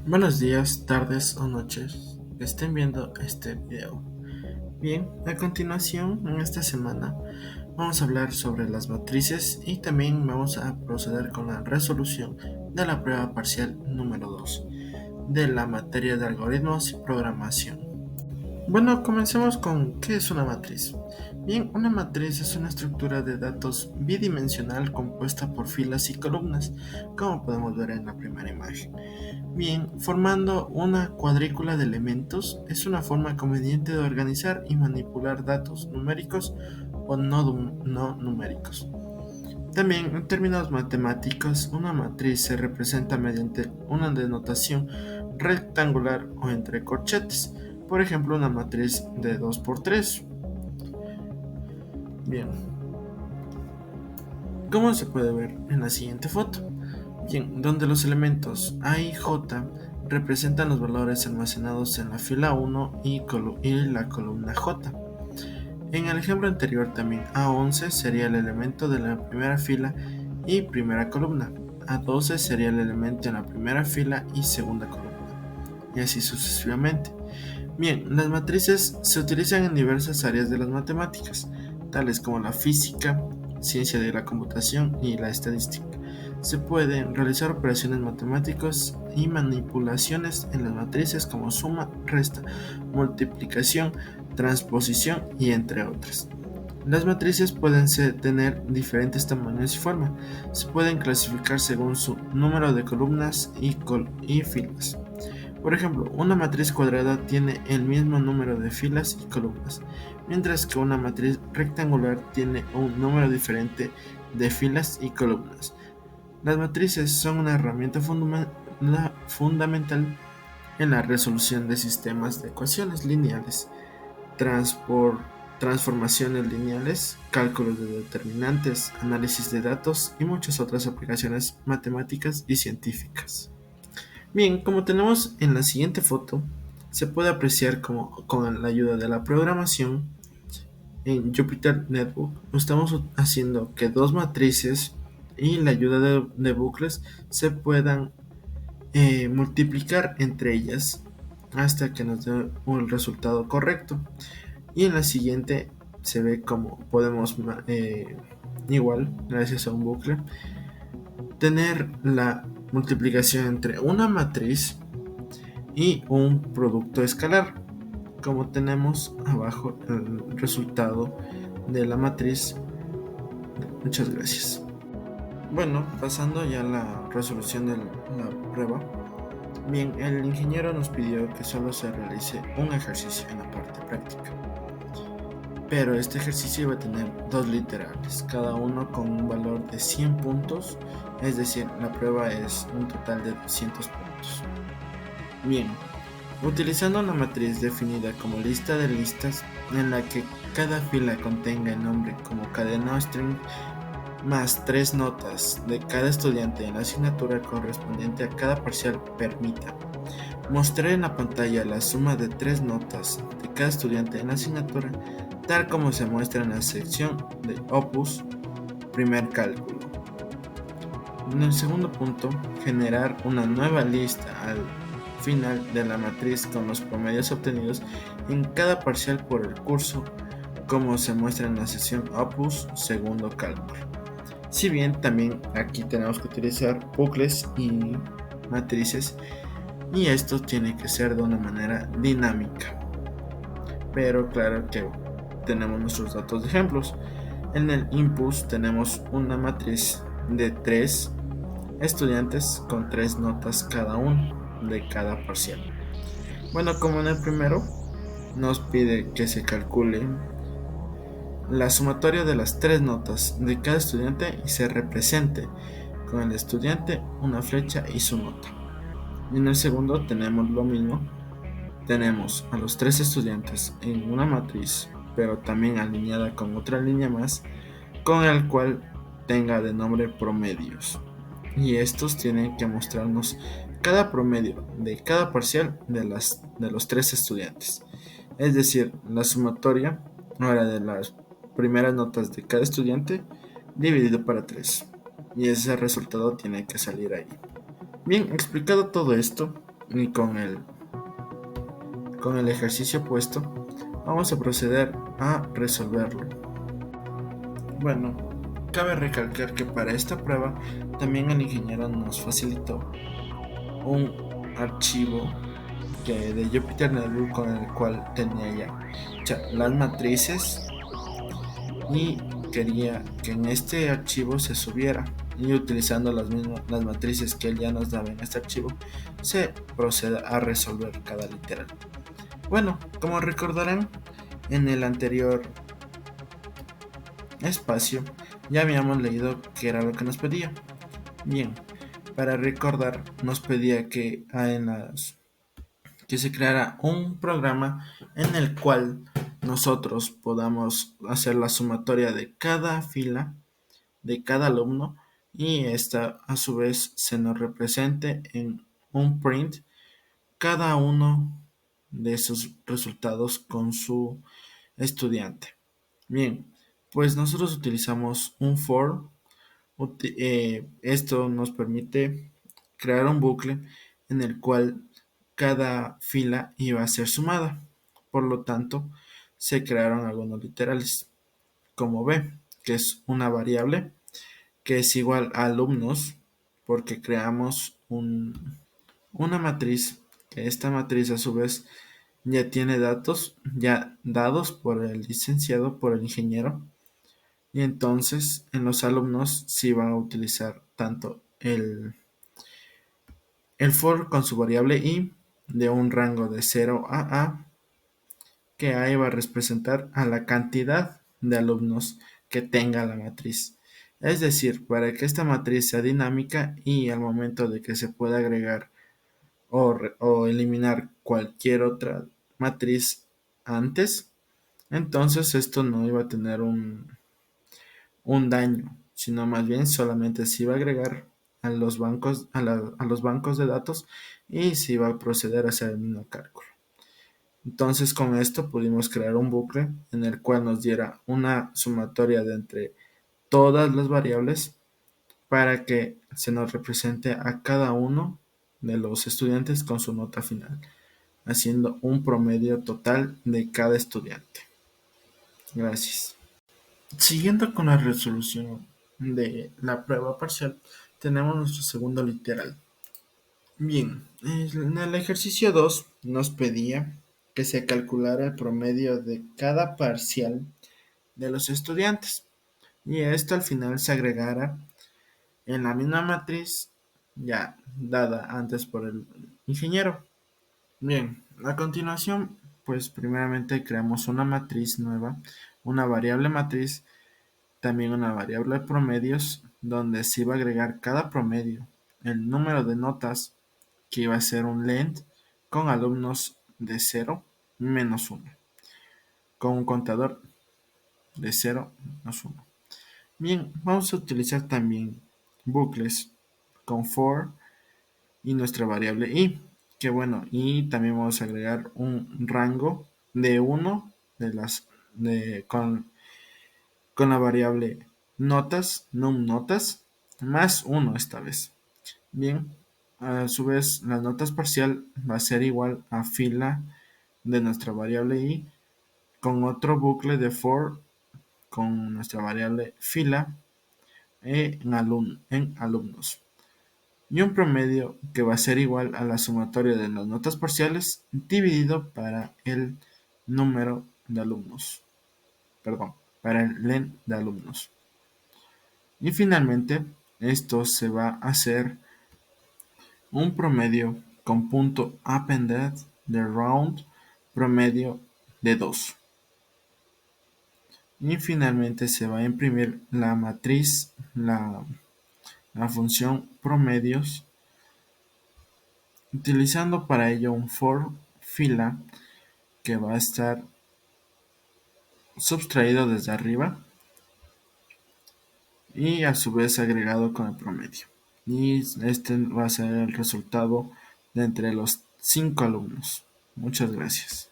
Buenos días, tardes o noches que estén viendo este video. Bien, a continuación, en esta semana, vamos a hablar sobre las matrices y también vamos a proceder con la resolución de la prueba parcial número 2 de la materia de algoritmos y programación. Bueno, comencemos con ¿qué es una matriz? Bien, una matriz es una estructura de datos bidimensional compuesta por filas y columnas, como podemos ver en la primera imagen. Bien, formando una cuadrícula de elementos es una forma conveniente de organizar y manipular datos numéricos o no numéricos. También, en términos matemáticos, una matriz se representa mediante una denotación rectangular o entre corchetes, por ejemplo, una matriz de 2 por 3. Bien, ¿cómo se puede ver en la siguiente foto? Bien, donde los elementos A y J representan los valores almacenados en la fila 1 y la columna J. En el ejemplo anterior también A11 sería el elemento de la primera fila y primera columna. A12 sería el elemento en la primera fila y segunda columna. Y así sucesivamente. Bien, las matrices se utilizan en diversas áreas de las matemáticas, tales como la física, ciencia de la computación y la estadística. Se pueden realizar operaciones matemáticas y manipulaciones en las matrices como suma, resta, multiplicación, transposición y entre otras. Las matrices pueden tener diferentes tamaños y forma. Se pueden clasificar según su número de columnas y filas. Por ejemplo, una matriz cuadrada tiene el mismo número de filas y columnas, mientras que una matriz rectangular tiene un número diferente de filas y columnas. Las matrices son una herramienta fundamental en la resolución de sistemas de ecuaciones lineales, transformaciones lineales, cálculos de determinantes, análisis de datos y muchas otras aplicaciones matemáticas y científicas. Bien, como tenemos en la siguiente foto, se puede apreciar como con la ayuda de la programación en Jupyter Notebook estamos haciendo que dos matrices y la ayuda de bucles se puedan multiplicar entre ellas hasta que nos dé un resultado correcto. Y en la siguiente se ve como podemos igual, gracias a un bucle, tener la multiplicación entre una matriz y un producto escalar, como tenemos abajo el resultado de la matriz. Muchas gracias. Bueno, pasando ya a la resolución de la prueba. Bien, el ingeniero nos pidió que solo se realice un ejercicio en la parte práctica. Pero este ejercicio iba a tener dos literales, cada uno con un valor de 100 puntos, es decir, la prueba es un total de 200 puntos. Bien, utilizando una matriz definida como lista de listas, en la que cada fila contenga el nombre como cadena o string, más 3 notas de cada estudiante en la asignatura correspondiente a cada parcial permita mostrar en la pantalla la suma de 3 notas de cada estudiante en la asignatura, tal como se muestra en la sección de Opus, primer cálculo. En el segundo punto, generar una nueva lista al final de la matriz con los promedios obtenidos en cada parcial por el curso, como se muestra en la sección Opus, segundo cálculo. Si bien también aquí tenemos que utilizar bucles y matrices, y esto tiene que ser de una manera dinámica. Pero claro que tenemos nuestros datos de ejemplos. En el input tenemos una matriz de 3 estudiantes con 3 notas cada uno de cada parcial. Bueno, como en el primero nos pide que se calcule la sumatoria de las 3 notas de cada estudiante y se represente con el estudiante una flecha y su nota. En el segundo tenemos lo mismo. Tenemos a los 3 estudiantes en una matriz, pero también alineada con otra línea más, con el cual tenga de nombre promedios. Y estos tienen que mostrarnos cada promedio de cada parcial de los 3 estudiantes. Es decir, la sumatoria ahora de las primeras notas de cada estudiante dividido para 3. Y ese resultado tiene que salir ahí. Bien, explicado todo esto, Y con el ejercicio puesto, vamos a proceder a resolverlo. Bueno, cabe recalcar que para esta prueba también el ingeniero nos facilitó un archivo de Jupyter Notebook con el cual tenía ya las matrices y quería que en este archivo se subiera, y utilizando las matrices que él ya nos daba en este archivo se procede a resolver cada literal. Bueno, como recordarán, en el anterior espacio ya habíamos leído qué era lo que nos pedía. Bien, para recordar nos pedía que se creara un programa en el cual nosotros podamos hacer la sumatoria de cada fila de cada alumno, y esta a su vez se nos represente en un print cada uno de sus resultados con su estudiante. Bien, pues nosotros utilizamos un for. Esto nos permite crear un bucle en el cual cada fila iba a ser sumada. Por lo tanto, se crearon algunos literales, como b, que es una variable que es igual a alumnos, porque creamos una matriz, que esta matriz a su vez ya tiene datos ya dados por el licenciado, por el ingeniero, y entonces en los alumnos sí van a utilizar tanto el for con su variable i de un rango de 0 a, que a va a representar a la cantidad de alumnos que tenga la matriz. Es decir, para que esta matriz sea dinámica y al momento de que se pueda agregar o eliminar cualquier otra matriz antes, entonces esto no iba a tener un daño, sino más bien solamente se iba a agregar a los bancos, a los bancos de datos, y se iba a proceder a hacer el mismo cálculo. Entonces con esto pudimos crear un bucle en el cual nos diera una sumatoria de entre todas las variables para que se nos represente a cada uno de los estudiantes con su nota final, haciendo un promedio total de cada estudiante. Gracias. Siguiendo con la resolución de la prueba parcial, tenemos nuestro segundo literal. Bien, en el ejercicio 2 nos pedía que se calculara el promedio de cada parcial de los estudiantes, y esto al final se agregara en la misma matriz ya dada antes por el ingeniero. Bien, a continuación, pues primeramente creamos una matriz nueva, una variable matriz, también una variable promedios, donde se iba a agregar cada promedio, el número de notas, que iba a ser un length con alumnos de 0 menos 1, con un contador de 0 menos 1. Bien, vamos a utilizar también bucles con for y nuestra variable i, que bueno, y también vamos a agregar un rango de 1 con la variable notas, num notas, más 1 esta vez. Bien, a su vez la notas parcial va a ser igual a fila de nuestra variable i con otro bucle de for con nuestra variable fila en alumnos, y un promedio que va a ser igual a la sumatoria de las notas parciales dividido para el número de alumnos, perdón, para el len de alumnos. Y finalmente, esto se va a hacer un promedio con punto appended de round promedio de 2. Y finalmente se va a imprimir la matriz, la función promedios, utilizando para ello un for fila que va a estar subtraído desde arriba y a su vez agregado con el promedio. Y este va a ser el resultado de entre los 5 alumnos. Muchas gracias.